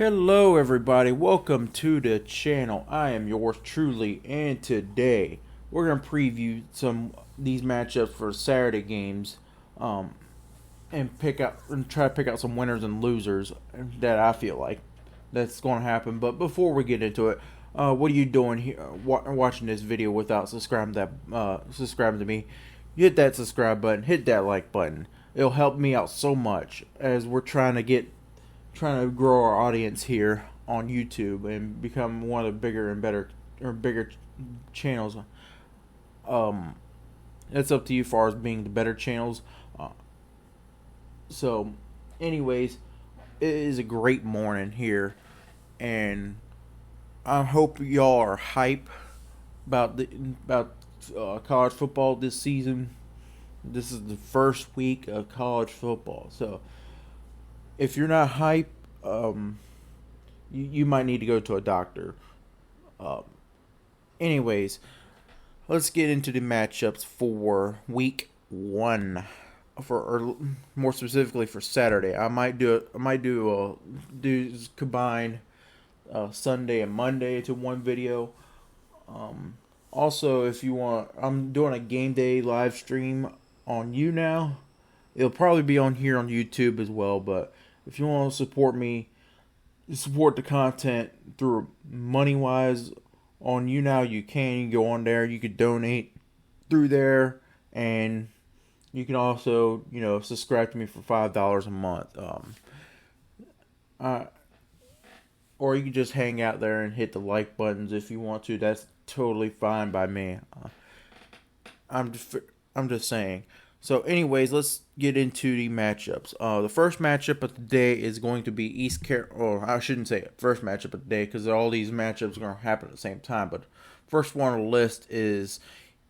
Hello everybody, welcome to the channel. I am yours truly, and today we're going to preview some these matchups for Saturday games and try to pick out some winners and losers that I feel like that's going to happen. But before we get into it, what are you doing here watching this video without subscribing to me? You hit that subscribe button, hit that like button. It'll help me out so much as we're trying to grow our audience here on YouTube and become one of the bigger channels. It's up to you as far as being the better channels. So, anyways, it is a great morning here, and I hope y'all are hype about college football this season. This is the first week of college football, so if you're not hype, you might need to go to a doctor. Um, Anyways, let's get into the matchups for week 1, or more specifically for Saturday. I might do combine Sunday and Monday into one video. Also, if you want, I'm doing a game day live stream on YouNow. It'll probably be on here on YouTube as well, but if you want to support me, support the content through money-wise on YouNow, you can. You can go on there, you could donate through there, and you can also, subscribe to me for $5 a month. Or you can just hang out there and hit the like buttons if you want to. That's totally fine by me. I'm just saying. So, anyways, let's get into the matchups. The first matchup of the day is going to be or I shouldn't say it, first matchup of the day, because all these matchups are going to happen at the same time. But first one on the list is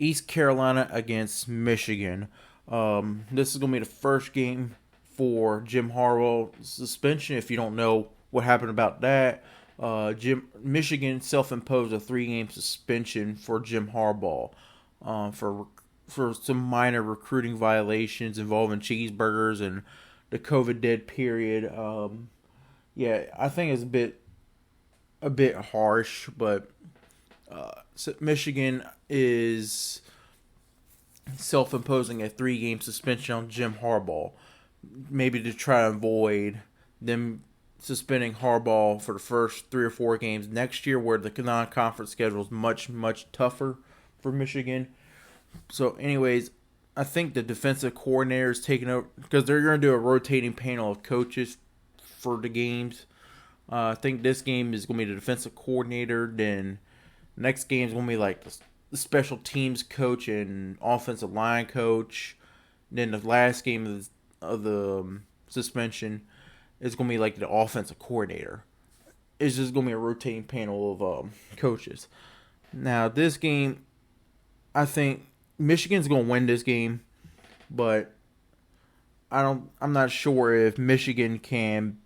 East Carolina against Michigan. This is going to be the first game for Jim Harbaugh suspension. If you don't know what happened about that, Michigan self-imposed a 3-game suspension for Jim Harbaugh for some minor recruiting violations involving cheeseburgers and the COVID dead period. Yeah, I think it's a bit harsh, but so Michigan is self-imposing a 3-game suspension on Jim Harbaugh, maybe to try to avoid them suspending Harbaugh for the first 3 or 4 games next year, where the non-conference schedule is much tougher for Michigan. So, anyways, I think the defensive coordinator is taking over, because they're going to do a rotating panel of coaches for the games. I think this game is going to be the defensive coordinator. Then next game is going to be like the special teams coach and offensive line coach. Then the last game of the suspension is going to be like the offensive coordinator. It's just going to be a rotating panel of coaches. Now, this game, I think Michigan's going to win this game, but I'm not sure if Michigan can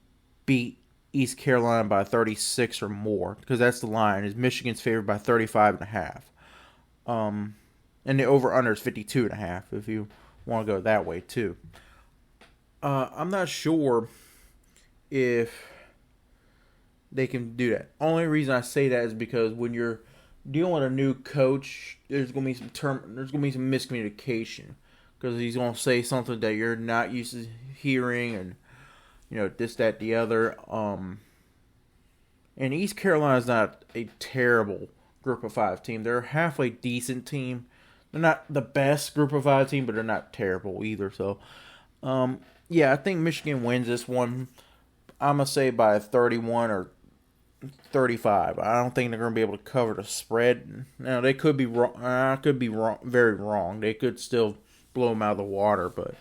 beat East Carolina by 36 or more, because that's the line. Is Michigan's favored by 35.5. And the over-under is 52.5 if you want to go that way too. I'm not sure if they can do that. Only reason I say that is because when you're dealing with a new coach, there's gonna be some miscommunication, because he's gonna say something that you're not used to hearing, and this, that, the other. And East Carolina's not a terrible group of 5 team. They're a halfway decent team. They're not the best group of 5 team, but they're not terrible either. So, yeah, I think Michigan wins this one. I'm gonna say by 31 or 35. I don't think they're going to be able to cover the spread. Now, they could be wrong. I could be wrong, very wrong. They could still blow them out of the water. But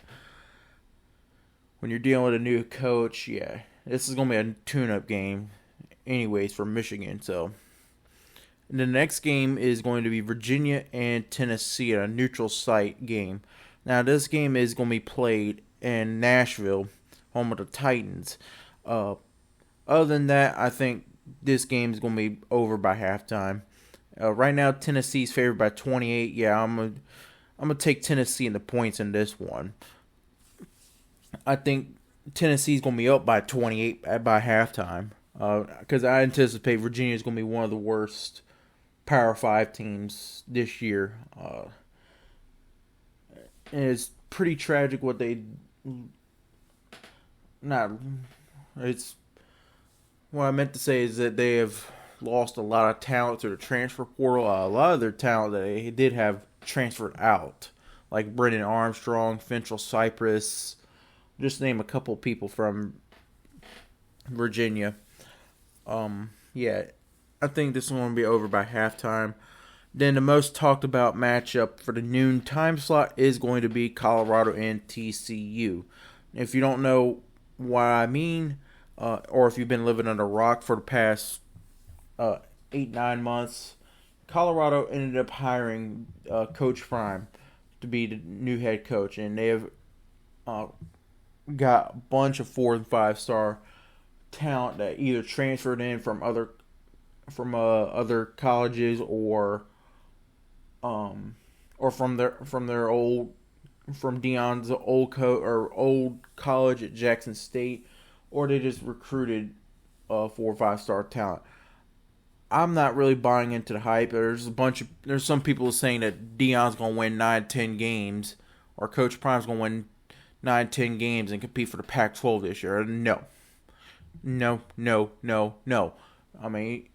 when you're dealing with a new coach, yeah, this is going to be a tune-up game anyways for Michigan. So, and the next game is going to be Virginia and Tennessee at a neutral site game. Now, this game is going to be played in Nashville, home of the Titans. Other than that, I think this game is going to be over by halftime. Right now, Tennessee's favored by 28. Yeah, I'm gonna take Tennessee in the points in this one. I think Tennessee's going to be up by 28 by halftime. because I anticipate Virginia is going to be one of the worst Power 5 teams this year. And it's pretty tragic what they not. It's what I meant to say is that they have lost a lot of talent through the transfer portal. A lot of their talent that they did have transferred out, like Brendan Armstrong, Finchel Cypress, just name a couple people from Virginia. Yeah, I think this is going to be over by halftime. Then the most talked about matchup for the noon time slot is going to be Colorado and TCU. If you don't know what I mean, or if you've been living under a rock for the past 8-9 months, Colorado ended up hiring Coach Prime to be the new head coach, and they have got a bunch of 4 and 5 star talent that either transferred in from other colleges or from Deion's old college at Jackson State, or they just recruited 4 or 5 star talent. I'm not really buying into the hype. There's some people saying that Deion's gonna win 9-10 games, or Coach Prime's gonna win 9-10 games and compete for the Pac-12 this year. No. I mean,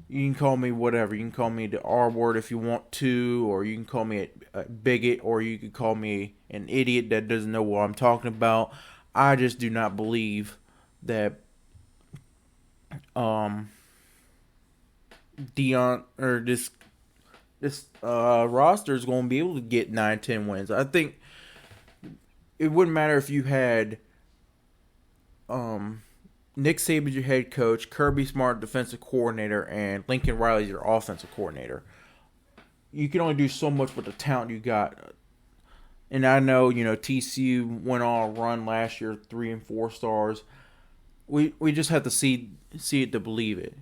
you can call me whatever. You can call me the R word if you want to, or you can call me a bigot, or you can call me an idiot that doesn't know what I'm talking about. I just do not believe that Deion or this roster is going to be able to get 9-10 wins. I think it wouldn't matter if you had Nick Saban your head coach, Kirby Smart defensive coordinator, and Lincoln Riley your offensive coordinator. You can only do so much with the talent you got. And I know, TCU went on a run last year, 3 and 4 stars. We just have to see it to believe it,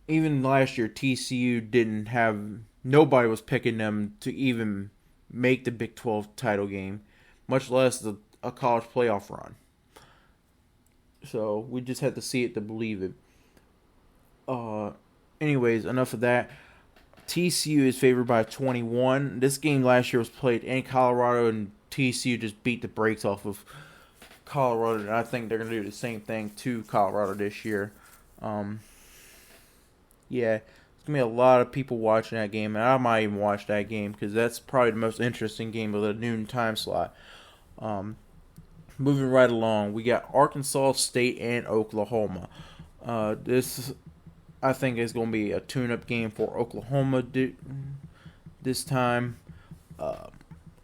Even last year, TCU didn't have, nobody was picking them to even make the Big 12 title game, much less a college playoff run. So we just have to see it to believe it. Anyways, enough of that. TCU is favored by 21. This game last year was played in Colorado, and TCU just beat the brakes off of Colorado, and I think they're going to do the same thing to Colorado this year. Yeah, there's going to be a lot of people watching that game, and I might even watch that game because that's probably the most interesting game of the noon time slot. Moving right along, we got Arkansas State and Oklahoma. This, I think, is going to be a tune-up game for Oklahoma this time.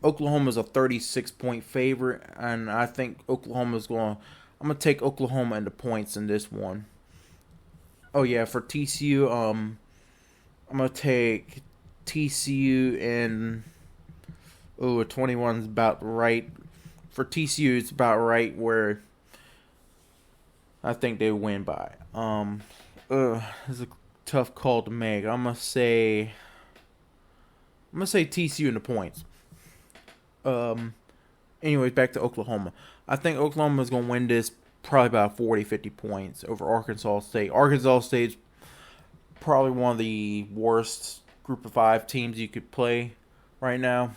Oklahoma's a 36-point favorite, and I think I'm going to take Oklahoma into points in this one. Oh, yeah, for TCU, I'm going to take TCU and, a 21 is about right. For TCU, it's about right where I think they win by. It's a tough call to make. I'm gonna say TCU in the points. Anyways, back to Oklahoma. I think Oklahoma is gonna win this probably about 40-50 points over Arkansas State. Arkansas State's probably one of the worst Group of 5 teams you could play right now.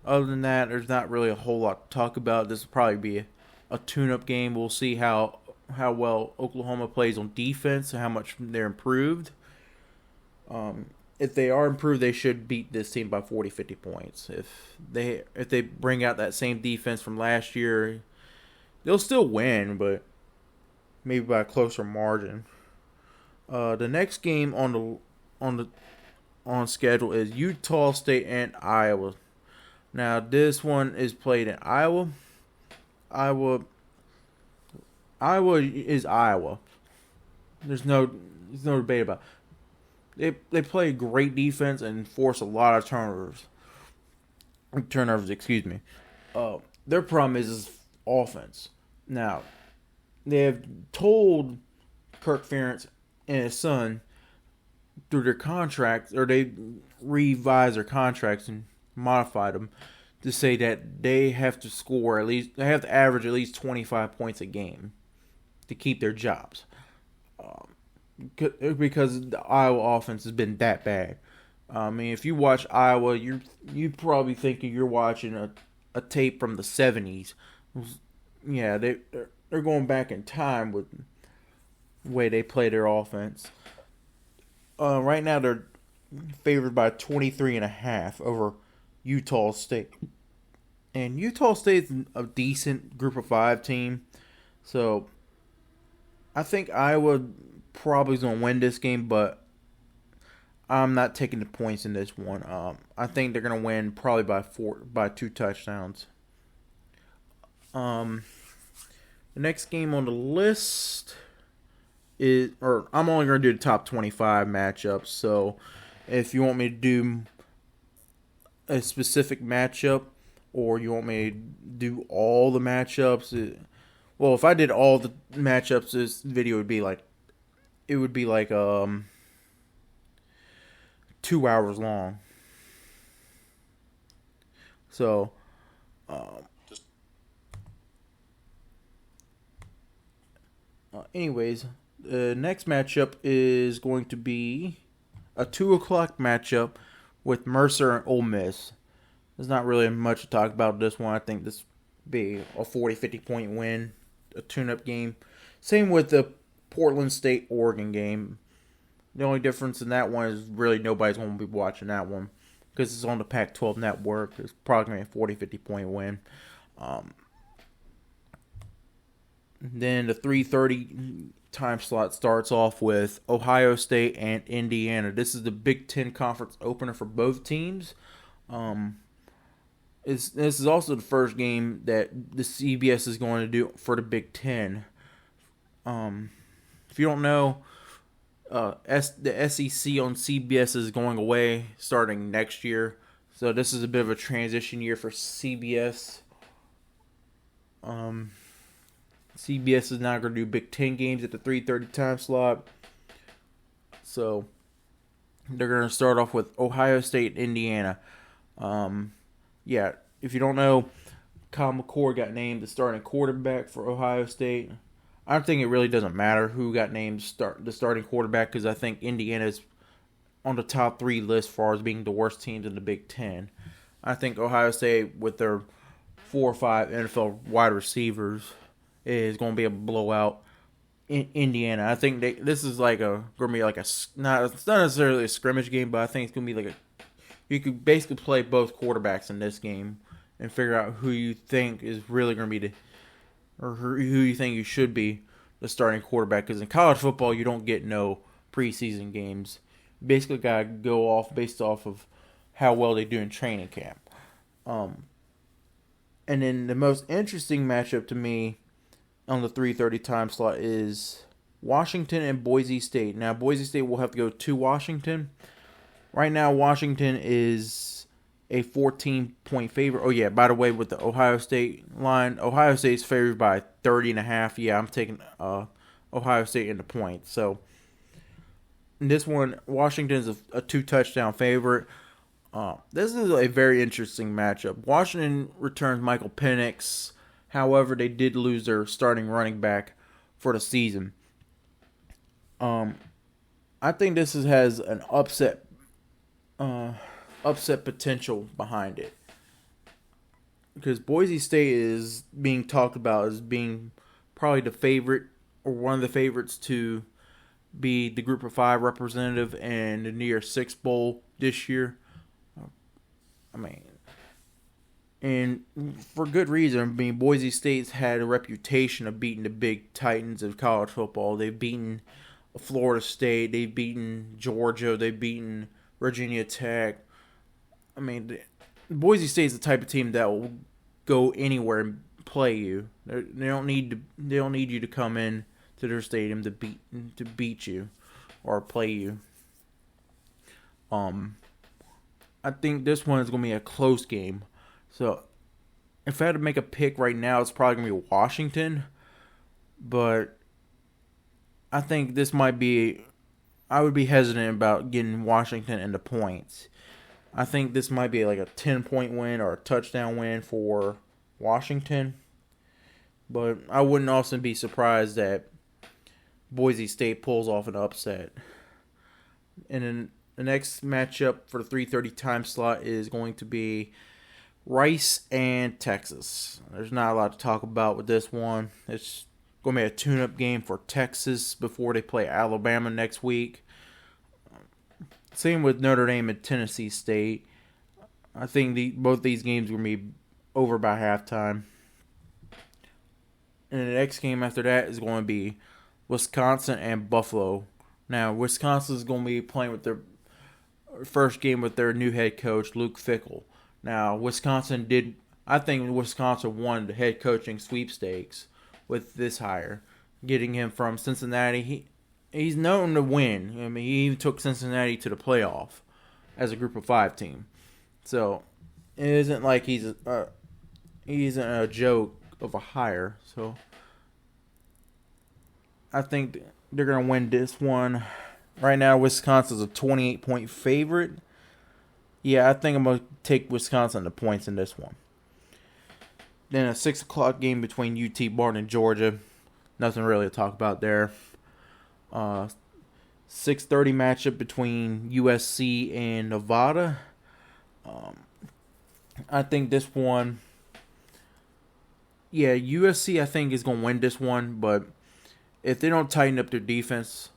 Other than that, there's not really a whole lot to talk about. This will probably be a tune-up game. We'll see how well Oklahoma plays on defense and how much they're improved. If they are improved, they should beat this team by 40-50 points. If they bring out that same defense from last year, they'll still win, but maybe by a closer margin. The next game on schedule is Utah State and Iowa. Now, this one is played in Iowa. Iowa is Iowa. There's no debate about it. They play great defense and force a lot of turnovers. Excuse me. Their problem is offense. Now, they have told Kirk Ferentz and his son through their contracts, or they revised their contracts and modified them to say that they have to average at least 25 points a game to keep their jobs. Because the Iowa offense has been that bad. I mean, if you watch Iowa, you probably thinking you're watching a tape from the 70s. Yeah, they're going back in time with the way they play their offense. Right now they're favored by 23.5 over Utah State. And Utah State's a decent Group of 5 team. So I think Iowa probably is going to win this game, but I'm not taking the points in this one. I think they're going to win probably by 2 touchdowns. The next game on the list I'm only going to do the top 25 matchups. So if you want me to do a specific matchup, or you want me to do all the matchups, well, if I did all the matchups, this video would be like 2 hours long. So, anyways, the next matchup is going to be a 2 o'clock matchup with Mercer and Ole Miss. There's not really much to talk about this one. I think this will be a 40-50 point win, a tune-up game. Same with the Portland State-Oregon game. The only difference in that one is really nobody's going to be watching that one because it's on the Pac-12 network. It's probably going to be a 40-50 point win. Then the 3:30 time slot starts off with Ohio State and Indiana. This is the Big Ten Conference opener for both teams. This is also the first game that the CBS is going to do for the Big Ten. If you don't know, the SEC on CBS is going away starting next year. So this is a bit of a transition year for CBS. CBS is now going to do Big Ten games at the 3:30 time slot. So they're going to start off with Ohio State and Indiana. Yeah, if you don't know, Kyle McCord got named the starting quarterback for Ohio State. I think it really doesn't matter who got named the starting quarterback because I think Indiana's on the top 3 list as far as being the worst teams in the Big Ten. I think Ohio State, with their 4 or 5 NFL wide receivers, is going to be able to blow out Indiana. I think this is going to be it's not necessarily a scrimmage game, but I think it's going to be you could basically play both quarterbacks in this game and figure out who you think is really going to be or who you think you should be the starting quarterback. Because in college football, you don't get no preseason games. You basically got to go off based off of how well they do in training camp. And then the most interesting matchup to me on the 3:30 time slot is Washington and Boise State. Now, Boise State will have to go to Washington. Right now, Washington is a 14-point favorite. Oh, yeah, by the way, with the Ohio State line, Ohio State's favored by 30.5. Yeah, I'm taking Ohio State in the points. So, in this one, Washington's a 2-touchdown favorite. This is a very interesting matchup. Washington returns Michael Penix. However, they did lose their starting running back for the season. I think this has an upset potential behind it. Because Boise State is being talked about as being probably the favorite or one of the favorites to be the Group of 5 representative in the New Year's Six Bowl this year. And for good reason. I mean, Boise State's had a reputation of beating the big titans of college football. They've beaten Florida State. They've beaten Georgia. They've beaten Virginia Tech. I mean, Boise State's the type of team that will go anywhere and play you. They don't need you to come in to their stadium to beat you or play you. I think this one is going to be a close game. So, if I had to make a pick right now, it's probably going to be Washington. But I think this might be... I would be hesitant about getting Washington into points. I think this might be like a 10-point win or a touchdown win for Washington. But I wouldn't also be surprised that Boise State pulls off an upset. And then the next matchup for the 3:30 time slot is going to be Rice and Texas. There's not a lot to talk about with this one. It's going to be a tune-up game for Texas before they play Alabama next week. Same with Notre Dame and Tennessee State. I think both these games are going to be over by halftime. And the next game after that is going to be Wisconsin and Buffalo. Now, Wisconsin is going to be playing with their first game with their new head coach, Luke Fickell. Now, I think Wisconsin won the head coaching sweepstakes with this hire, getting him from Cincinnati. He's known to win. I mean, he even took Cincinnati to the playoff as a Group of 5 team. So, it isn't like he isn't a joke of a hire. So, I think they're going to win this one. Right now, Wisconsin's a 28-point favorite. Yeah, I think I'm going to take Wisconsin the points in this one. Then a 6 o'clock game between UT Martin and Georgia. Nothing really to talk about there. 6:30 matchup between USC and Nevada. I think this one... Yeah, USC I think is going to win this one, but if they don't tighten up their defense,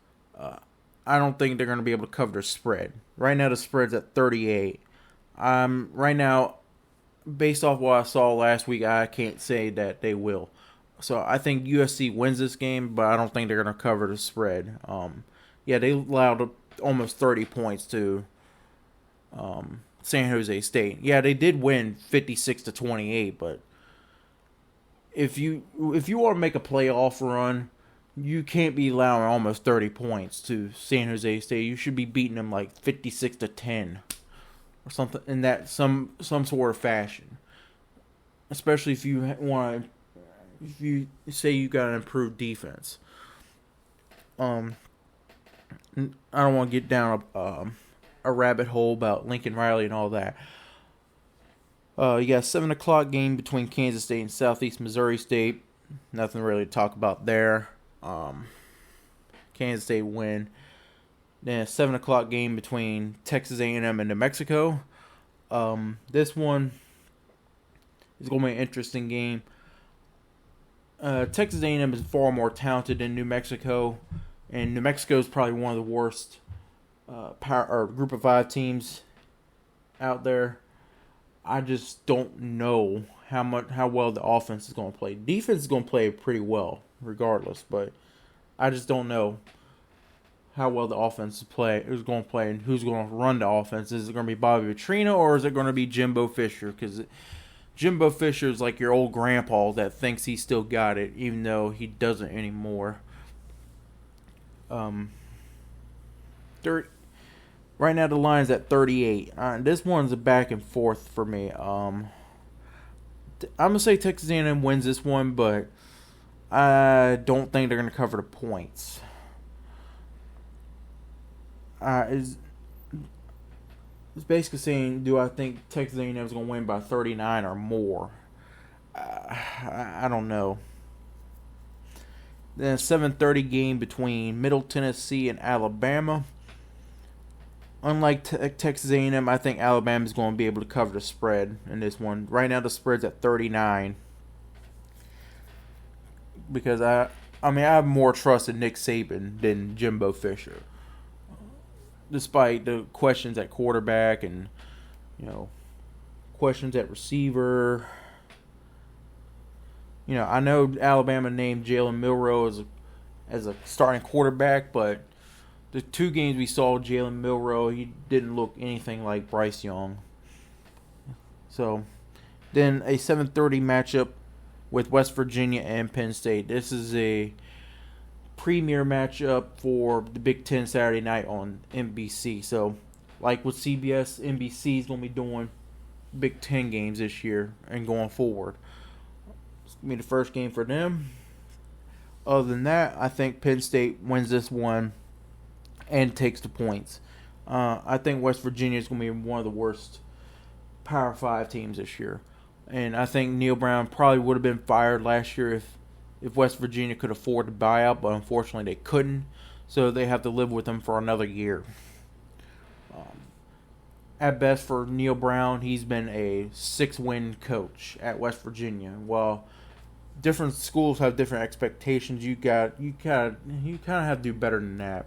I don't think they're going to be able to cover the spread. Right now the spread's at 38. Right now, based off what I saw last week, I can't say that they will. So I think USC wins this game, but I don't think they're going to cover the spread. Yeah, they allowed almost 30 points to San Jose State. Yeah, they did win 56-28, but if you want to make a playoff run, you can't be allowing almost 30 points to San Jose State. You should be beating them like 56-10 or something in that some sort of fashion. Especially if you say you got an improved defense. I don't want to get down a rabbit hole about Lincoln Riley and all that. You got a 7 o'clock game between Kansas State and Southeast Missouri State. Nothing really to talk about there. Kansas State win. Then a 7 o'clock game between Texas A&M and New Mexico. This one is going to be an interesting game. Texas A&M is far more talented than New Mexico, and New Mexico is probably one of the worst Group of 5 teams out there. I just don't know how well the offense is going to play. Defense is going to play pretty well, regardless, but I just don't know how well the offense is going to play and who's going to run the offense. Is it going to be Bobby Petrino or is it going to be Jimbo Fisher? Because Jimbo Fisher is like your old grandpa that thinks he still got it, even though he doesn't anymore. Right now the line's at 38. This one's a back and forth for me. I'm going to say Texas A&M wins this one, but I don't think they're going to cover the points. It's basically saying, do I think Texas A&M is going to win by 39 or more? I don't know. Then a 7:30 game between Middle Tennessee and Alabama. Unlike Texas A&M, I think Alabama is going to be able to cover the spread in this one. Right now, the spread's at 39. Because I have more trust in Nick Saban than Jimbo Fisher, despite the questions at quarterback and questions at receiver. I know Alabama named Jalen Milroe as a starting quarterback, but the 2 games we saw Jalen Milroe, he didn't look anything like Bryce Young. So, then a 7:30 matchup with West Virginia and Penn State. This is a premier matchup for the Big Ten Saturday night on NBC. So, like with CBS, NBC is going to be doing Big Ten games this year and going forward. It's going to be the first game for them. Other than that, I think Penn State wins this one and takes the points. I think West Virginia is going to be one of the worst Power 5 teams this year. And I think Neil Brown probably would have been fired last year if if West Virginia could afford to buy out, but unfortunately they couldn't, so they have to live with him for another year. At best for Neil Brown, he's been a 6-win coach at West Virginia. Well, different schools have different expectations. You kind of have to do better than that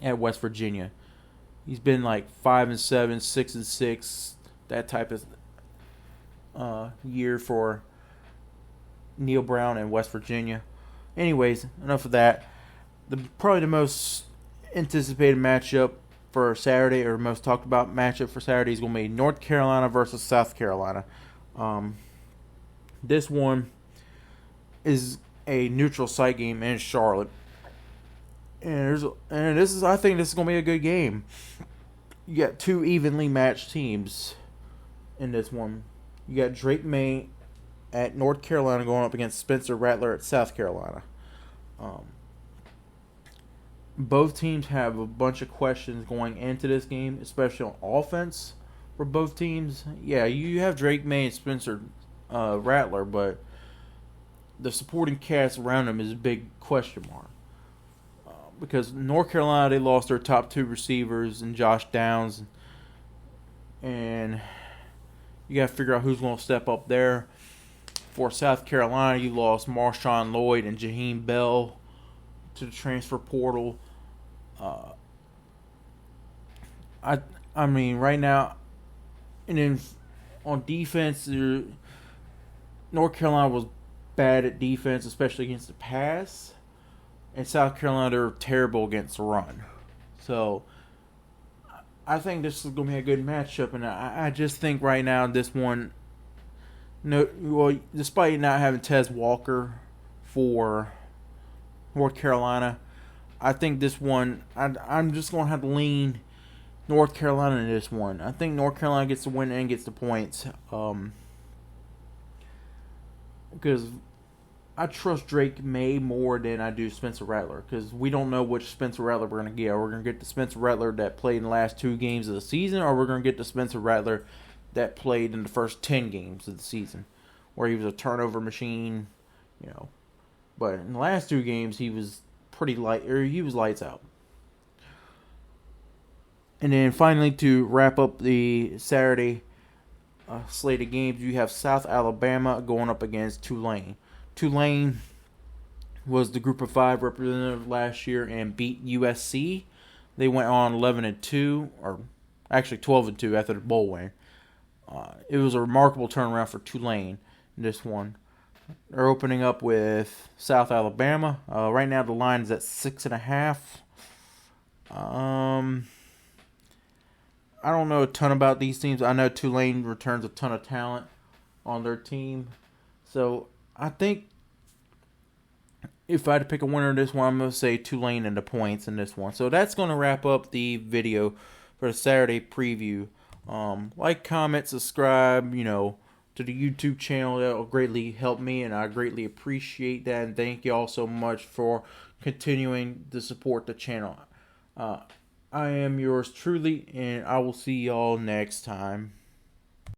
at West Virginia. He's been like 5-7, 6-6, that type of year for Neil Brown and West Virginia. Anyways, enough of that. Probably the most anticipated matchup for Saturday, or most talked about matchup for Saturday, is going to be North Carolina versus South Carolina. This one is a neutral site game in Charlotte, and I think this is going to be a good game. You got two evenly matched teams in this one. You got Drake May at North Carolina going up against Spencer Rattler at South Carolina. Both teams have a bunch of questions going into this game, especially on offense for both teams. Yeah, you have Drake May and Spencer Rattler, but the supporting cast around them is a big question mark. Because North Carolina, they lost their top two receivers in Josh Downs, and you got to figure out who's going to step up there. For South Carolina, you lost Marshawn Lloyd and Jaheim Bell to the transfer portal. I mean, right now, and then on defense, North Carolina was bad at defense, especially against the pass, and South Carolina, they're terrible against the run. So I think this is going to be a good matchup, and I just think right now this one, despite not having Tez Walker for North Carolina, I think this one, I'm just going to have to lean North Carolina in this one. I think North Carolina gets the win and gets the points. Because I trust Drake May more than I do Spencer Rattler. Because we don't know which Spencer Rattler we're going to get. Are we going to get the Spencer Rattler that played in the last 2 games of the season? Or are we going to get the Spencer Rattler that played in the first 10 games of the season? Where he was a turnover machine, But in the last 2 games, he was he was lights out. And then finally, to wrap up the Saturday slate of games, you have South Alabama going up against Tulane. Tulane was the Group of 5 representative last year and beat USC. They went on 11-2, or actually 12-2 after the bowl win. It was a remarkable turnaround for Tulane in this one. They're opening up with South Alabama. Right now the line is at 6.5. I don't know a ton about these teams. I know Tulane returns a ton of talent on their team. So I think if I had to pick a winner in this one, I'm going to say Tulane and the points in this one. So that's going to wrap up the video for the Saturday preview. Like, comment, subscribe, to the YouTube channel. That will greatly help me, and I greatly appreciate that. And thank you all so much for continuing to support the channel. I am yours truly, and I will see y'all next time.